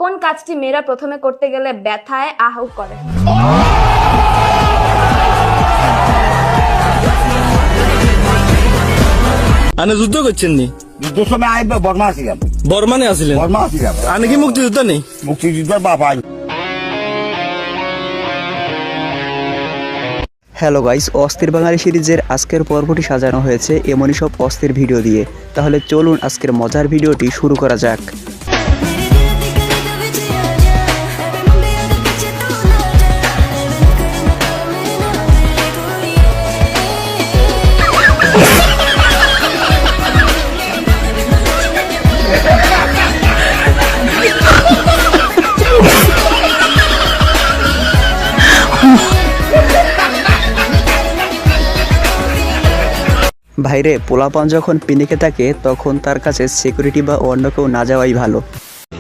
কোন কাজটি মেয়েরা প্রথমে করতে গেলে ব্যথায় আহু করে? আনে যুদ্ধ করছেন নি? যুদ্ধের সময় আইব বর্মা আসিলাম। বর্মানে আসিলেন? বর্মা আসিলাম। আনে কি মুক্তিযুদ্ধ নেই? মুক্তিযুদ্ধের বাবা। হ্যালো গাইস, অস্থির বাঙালি সিরিজের আজকের পর্বটি সাজানো হয়েছে এমনই সব অস্থির ভিডিও দিয়ে। তাহলে চলুন আজকের মজার ভিডিওটি শুরু করা যাক। ভাইরে, পোলাপান যখন পিনিকে থাকে তখন তার কাছে সিকিউরিটি বা অন্য কেউ না যাওয়াই ভালো।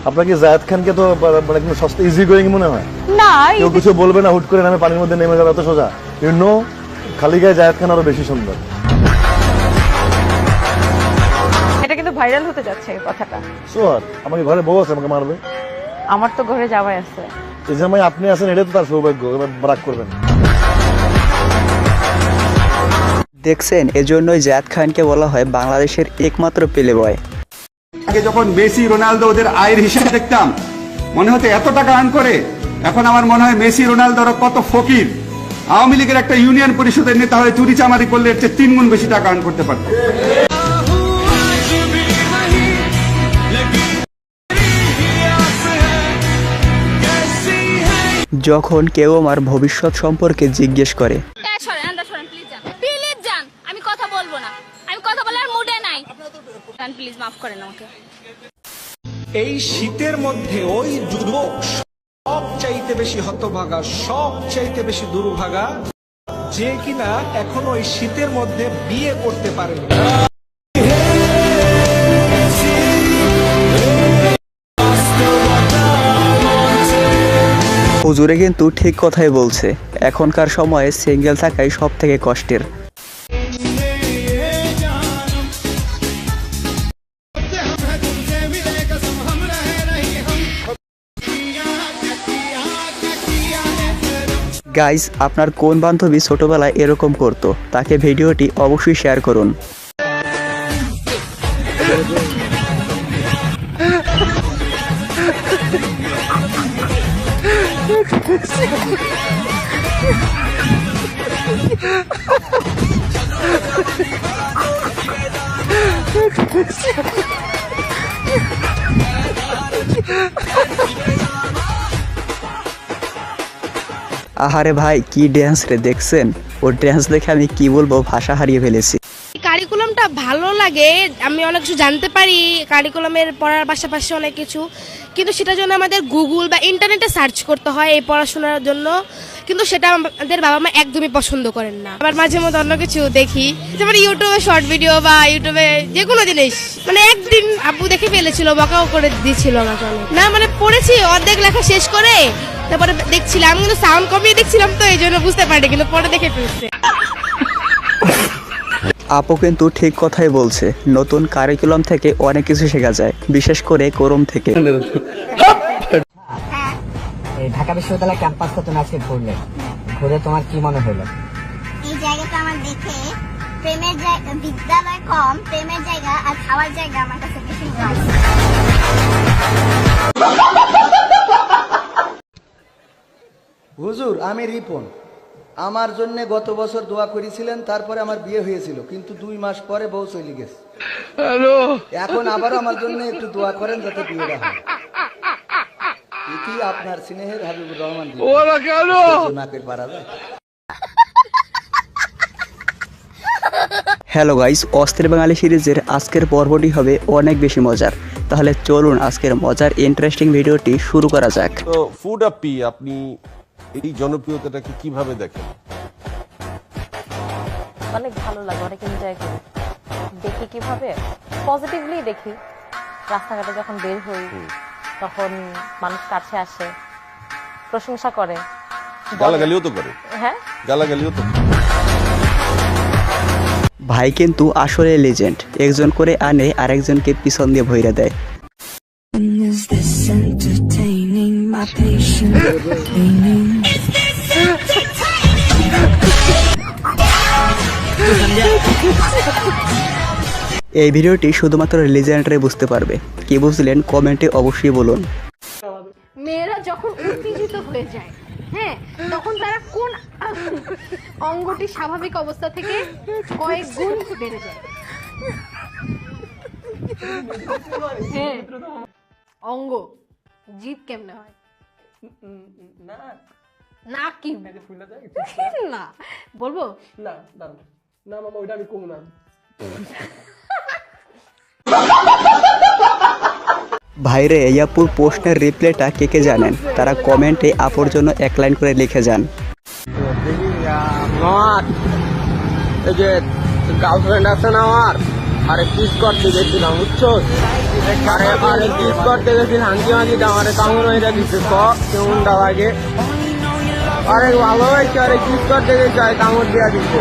আপনার কি জায়েদ খানকে তো মানে একদম সস্তা ইজি গোয়িং মনে হয়? না, কেউ কিছু বলবে না, হুট করে নামে পানির মধ্যে নেমে যাবে এত সোজা? ইউ নো, খালি গায়ে জায়েদ খান আরো বেশি সুন্দর। এটা কিন্তু ভাইরাল হতে যাচ্ছে এই কথাটা। সোয়ার আমাকে ঘরে বউ আছে, আমাকে মারবে? আমার তো ঘরে জামাই আছে। এই জামাই আপনি আছেন, এটা তো তার সৌভাগ্য, এবার রাগ করবেন। দেখছেন, এজন্যই জায়েদ খানকে বলা হয় বাংলাদেশের একমাত্র প্লে বয়। আগে যখন মেসি রোনালদো ওদের আয়ের হিসাব দেখতাম, মনে হতো এত টাকা আর্ন করে। এখন আমার মনে হয় মেসি রোনালদোর কত ফকির। আওয়ামী লীগের একটা ইউনিয়ন পরিষদের নেতা হয়ে চুরি চামারি করলে এর চেয়ে 3 গুণ বেশি টাকা আর্ন করতে পারত। যখন কেউ আমার ভবিষ্যৎ সম্পর্কে জিজ্ঞেস করে, আমি কথা বলবো না, আমি কথা বলার মুডে নাই, প্লিজ মাফ করেন আমাকে। এই শীতের মধ্যে ওই যুবক সবচাইতে বেশি হতভাগা, সবচাইতে বেশি দুর্ভাগা, যে কিনা এখনো এই শীতের মধ্যে বিয়ে করতে পারেনি। হুজুরে কিন্তু ঠিক কথাই বলছে। এখনকার সময়ে সিঙ্গেল থাকাই সব থেকে কষ্টের। গাইস, আপনার কোন বান্ধবী ছোটবেলায় এরকম করতো? তাকে ভিডিওটি অবশ্যই শেয়ার করুন। আহারে ভাই, কি ড্যান্স রে! দেখছেন, ওর ড্যান্স দেখে আমি কি বলবো, ভাষা হারিয়ে ফেলেছি। কারিকুলামটা ভালো লাগে, আমি অনেক কিছু জানতে পারি কারিকুলামের পড়ার পাশাপাশি অনেক কিছু, কিন্তু সেটার জন্য আমাদের গুগল বা ইন্টারনেটে সার্চ করতে হয় এই পড়াশোনার জন্য, কিন্তু সেটা আমাদের বাবা মা একদমই পছন্দ করেন না। আবার মাঝে মধ্যে অন্য কিছু দেখি, যেমন ইউটিউবে শর্ট ভিডিও বা ইউটিউবে যে কোনো জিনিস। মানে একদিন আব্বু দেখে ফেলেছিল, বকাও করে দিয়েছিল আমাকে অনেক। না মানে পড়েছি, অর্ধেক লেখা শেষ করে তারপরে দেখছিলাম, কিন্তু সাউন্ড কমিয়ে দেখছিলাম, তো এই জন্য বুঝতে পারি, কিন্তু পরে দেখে ফেলছে। আপু কিন্তু ঠিক কথাই বলছে, নতুন কারিকুলাম থেকে অনেক কিছু শেখা যায়, বিশেষ করে কোরম থেকে। ঢাকা বিশ্ববিদ্যালয় ক্যাম্পাসটা তুমি আজকে ঘুরলে, ঘুরে তোমার কি মনে হলো? এই জায়গাটা আমার দেখে প্রেমের জায়গা, বিদ্যালয় কম, প্রেমের জায়গা আর খাওয়ার জায়গা আমার কাছে বেশি ভালো লাগে। হুজুর, আমি রিপন। আমার জন্য গত বছর দোয়া করেছিলেন, তারপরে আমার বিয়ে হয়েছিল, কিন্তু 2 মাস পরে বউ চলে গেছে। এখন আবারও আমার জন্য একটু দোয়া করেন যাতে বিয়েটা হয়। এটি আপনার স্নেহের হাবিবুর রহমান। নাকের পারা যায়। হ্যালো গাইস, অস্থির বাঙালি সিরিজের আজকের পর্বটি হবে অনেক বেশি মজার। তাহলে চলুন আজকের মজার ইন্টারেস্টিং ভিডিওটি শুরু করা যাক। তো ফুড আপি, আপনি এই জনপ্রিয়তাটাকে কিভাবে দেখেন? অনেক ভালো লাগে, অনেক এনজয় করি। দেখি কিভাবে? পজিটিভলি দেখি। রাস্তাঘাটে যখন বের হই তখন মানুষ কাছে আসে, প্রশংসা করে, গালাগালিও তো করে। হ্যাঁ, গালাগালিও তো। ভাই কিন্তু আসলে লেজেন্ড, একজন করে আনে আর একজনকে পিছন দিয়ে ভইরা দেয়। এই ভিডিওটি শুধুমাত্র লিজেন্ডারে বুঝতে পারবে। কি বুঝলেন কমেন্টে অবশ্যই বলুন। মেয়েরা যখন উত্তেজিত হয়ে যায়, হ্যাঁ, তখন তারা কোন অঙ্গটি স্বাভাবিক অবস্থা থেকে কয়েক গুণ বেড়ে যায়? হ্যাঁ, অঙ্গ জিভ কেমনে হয়? না কি না বলবো না না মামা, ওইটা আমি কম না। ভাইরে এই আপুর পোস্টের রিপ্লাইটা কে কে জানেন তারা কমেন্টে আপুর জন্য এক লাইন করে লিখে যান। আমার এই যে গার্লফ্রেন্ড আছে না আমার, আরে কিস করতে গেছিলাম বুঝছো, আরে কিস করতে গেছি হাঙ্কি মাঙ্কি আমার কামড় হয়ে দিচ্ছে, কেমনটা লাগে, আরে ভালো হয়েছে, আরে কিস করতে গেছি আরে কামড় দেওয়া দিচ্ছে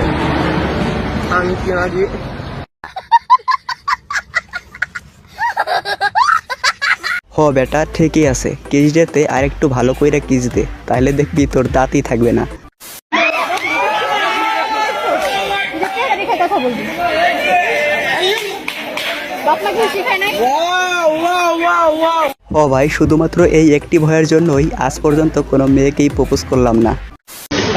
হাঙ্কি মাঙ্কি। হ বেটা ঠিকই আছে, কিস দিতে আর একটু ভালো কইরা কিস দে, তাহলে দেখবি তোর দাঁতই থাকবে না। ও ভাই শুধুমাত্র এই একটি ভয়ের জন্যই আজ পর্যন্ত কোনো মেয়েকেই প্রপোজ করলাম না।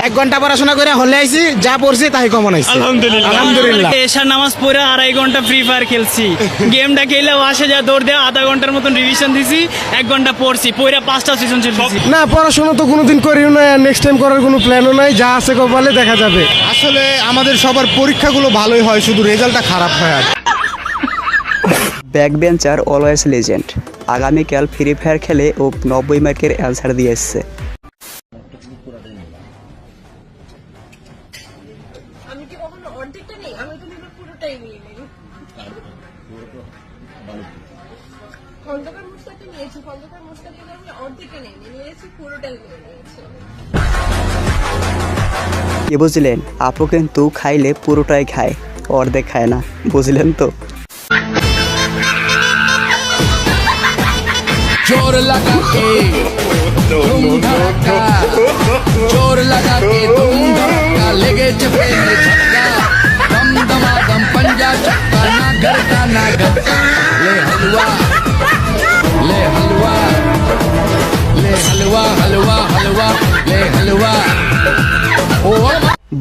1 ঘন্টা পড়াশোনা করে হলে আইছি, যা পড়ছি তাই কমন আইছি। আলহামদুলিল্লাহ। এশার নামাজ পড়ে 2.5 ঘন্টা ফ্রি ফায়ার খেলছি, গেমটা খেলে আসে যা দৌড় দেওয়া আধা ঘন্টার মতন রিভিশন দিছি, 1 ঘন্টা পড়ছি, পড়া 5টা সেশন চলছে। না পড়াশোনা তো কোনোদিন করিও না, নেক্সট টাইম করার কোনো প্ল্যানও নাই, যা আছে কপালে দেখা যাবে। আসলে আমাদের সবার পরীক্ষাগুলো ভালোই হয়, শুধু রেজাল্টটা খারাপ হয়। আর ব্যাক বেঞ্চার অলওয়েজ লেজেন্ড আগামীকাল ফ্রি ফায়ার খেলে ও 90 মার্কের অ্যান্সার দিয়ে এসছে। আমি কি কখনো অর্ধেকটা নেই? আমি তো পুরোটাই নিয়ে নিই। খন্দকার মুস্তাকে নিয়েছি, খন্দকার মুস্তাকে আমি অর্ধেকটা নিয়েছি, পুরোটাই নিয়েছি। কি বুঝলেন? আপু কিন্তু খাইলে পুরোটাই খায়, অর্ধেক খায় না, বুঝলেন তো? जोर लगा के तुम धड़का, जोर लगा के तुम धड़का, लेगे चपे में झटका, दम दमादम पंजा चक्का, ना घर का ना घर, ले हलवा ले हलवा ले हलवा हलवा हलवा ले हलवा। ओ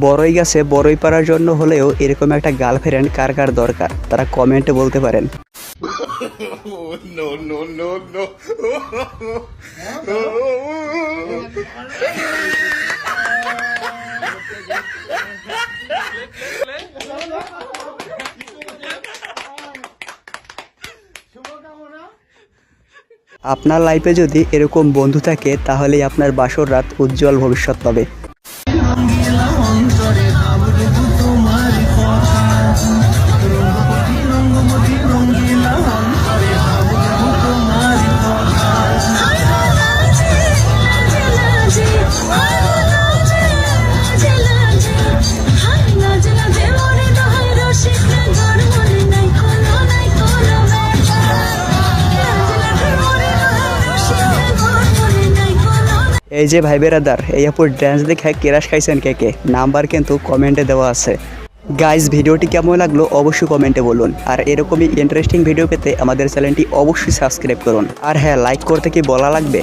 বড়ই গাছে বড়ই পাড়ার জন্য হলেও এরকম একটা গার্লফ্রেন্ড কার কার দরকার তারা কমেন্টে বলতে পারেন। আপনার লাইফে যদি এরকম বন্ধু থাকে তাহলেই আপনার বাসর রাত উজ্জ্বল ভবিষ্যৎ পাবে। এই যে ভাই বেরাদার, এই আপুর ড্যান্স দেখে কেরাস খাইছেন কে কে, নাম্বার কিন্তু কমেন্টে দেওয়া আছে। গাইজ ভিডিওটি কেমন লাগলো অবশ্যই কমেন্টে বলুন, আর এরকমই ইন্টারেস্টিং ভিডিও পেতে আমাদের চ্যানেলটি অবশ্যই সাবস্ক্রাইব করুন। আর হ্যাঁ, লাইক করতে কি বলা লাগবে?